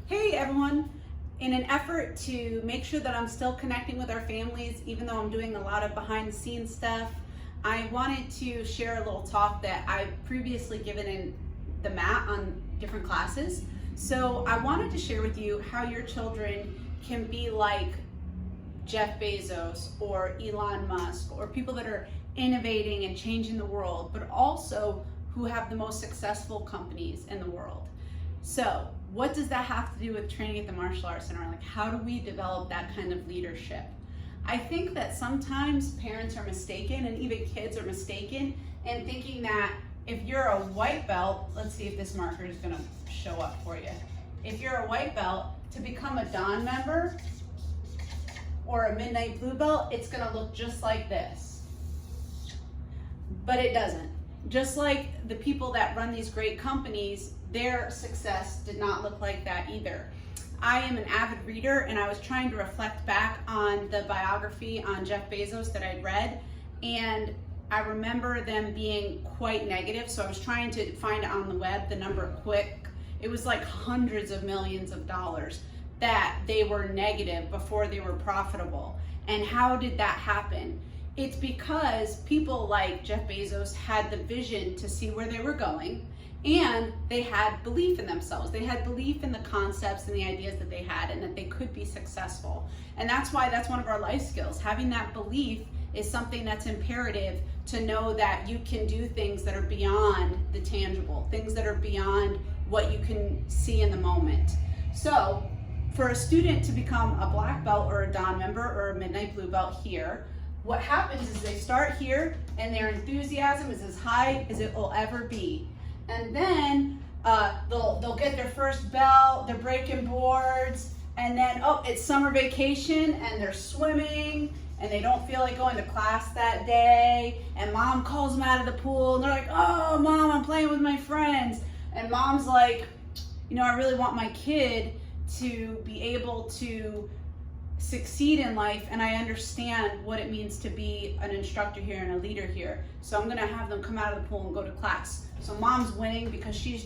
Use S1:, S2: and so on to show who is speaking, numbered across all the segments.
S1: Hey everyone! In an effort to make sure that I'm still connecting with our families, even though I'm doing a lot of behind the scenes stuff, I wanted to share a little talk that I've previously given in the MAT on different classes. So I wanted to share with you how your children can be like Jeff Bezos or Elon Musk, or people that are innovating and changing the world, but also who have the most successful companies in the world. So what does that have to do with training at the Martial Arts Center? Like, how do we develop that kind of leadership? I think that sometimes parents are mistaken, and even kids are mistaken, in thinking that if you're a white belt, let's see if this marker is gonna show up for you. If you're a white belt, to become a Dawn member or a Midnight Blue belt, it's gonna look just like this. But it doesn't. Just like the people that run these great companies, their success did not look like that either. I am an avid reader, and I was trying to reflect back on the biography on Jeff Bezos that I'd read, and I remember them being quite negative, so I was trying to find on the web the number quick. It was like hundreds of millions of dollars that they were negative before they were profitable. And how did that happen? It's because people like Jeff Bezos had the vision to see where they were going, and they had belief in themselves. They had belief in the concepts and the ideas that they had, and that they could be successful. And that's why that's one of our life skills. Having that belief is something that's imperative, to know that you can do things that are beyond the tangible, things that are beyond what you can see in the moment. So for a student to become a black belt or a Dawn member or a Midnight Blue belt here, what happens is they start here and their enthusiasm is as high as it will ever be. And then they'll get their first belt, they're breaking boards, and then, oh, it's summer vacation and they're swimming and they don't feel like going to class that day, and mom calls them out of the pool and they're like, oh mom, I'm playing with my friends. And mom's like, you know, I really want my kid to be able to succeed in life, and I understand what it means to be an instructor here and a leader here, so I'm gonna have them come out of the pool and go to class. So mom's winning because she's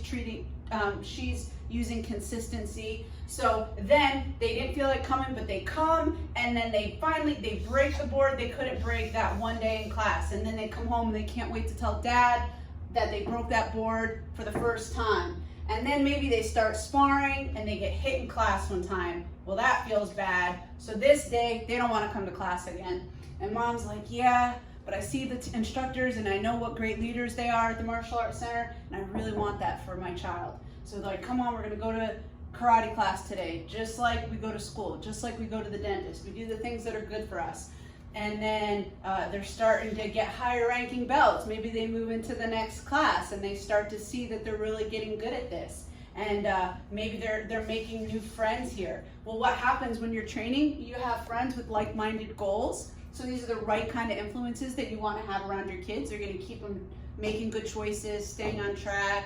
S1: using consistency. So then they didn't feel like coming, but they come, and then they break the board they couldn't break that one day in class, and then they come home and they can't wait to tell dad that they broke that board for the first time. And then maybe they start sparring and they get hit in class one time. Well, that feels bad. So this day, they don't want to come to class again. And mom's like, yeah, but I see the instructors and I know what great leaders they are at the Martial Arts Center, and I really want that for my child. So they're like, come on, we're going to go to karate class today, just like we go to school, just like we go to the dentist. We do the things that are good for us. And then they're starting to get higher ranking belts. Maybe they move into the next class and they start to see that they're really getting good at this. And maybe they're making new friends here. Well, what happens when you're training? You have friends with like-minded goals. So these are the right kind of influences that you want to have around your kids. They're going to keep them making good choices, staying on track,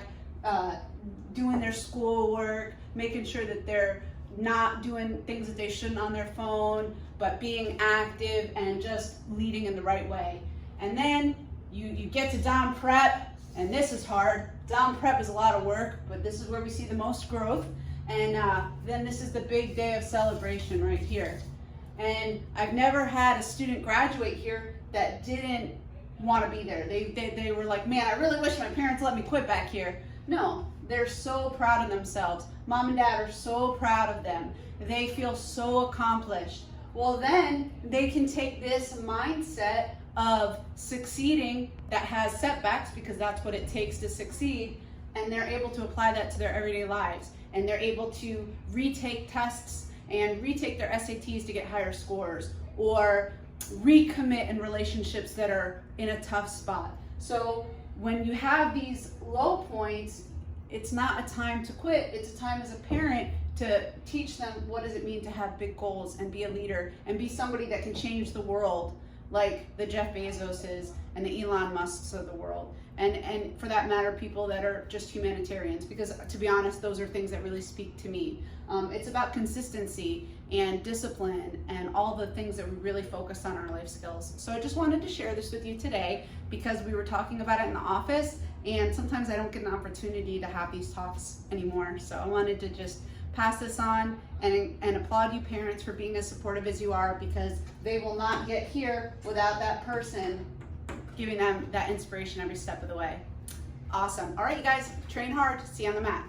S1: doing their schoolwork, making sure that they're not doing things that they shouldn't on their phone, but being active and just leading in the right way. And then you get to Dawn Prep, and this is hard. Dawn Prep is a lot of work, but this is where we see the most growth. And then this is the big day of celebration right here. And I've never had a student graduate here that didn't want to be there. They were like, man, I really wish my parents let me quit back here. No, they're so proud of themselves. Mom and dad are so proud of them. They feel so accomplished. Well, then they can take this mindset of succeeding that has setbacks, because that's what it takes to succeed, and they're able to apply that to their everyday lives. And they're able to retake tests and retake their SATs to get higher scores, or recommit in relationships that are in a tough spot. So when you have these low points, it's not a time to quit. It's a time as a parent to teach them what does it mean to have big goals and be a leader and be somebody that can change the world, like the Jeff Bezoses and the Elon Musks of the world. And for that matter, people that are just humanitarians, because to be honest, those are things that really speak to me. It's about consistency and discipline and all the things that we really focus on our life skills. So I just wanted to share this with you today because we were talking about it in the office, and sometimes I don't get an opportunity to have these talks anymore. So I wanted to just pass this on and applaud you parents for being as supportive as you are, because they will not get here without that person giving them that inspiration every step of the way. Awesome. All right, you guys, train hard. See you on the mat.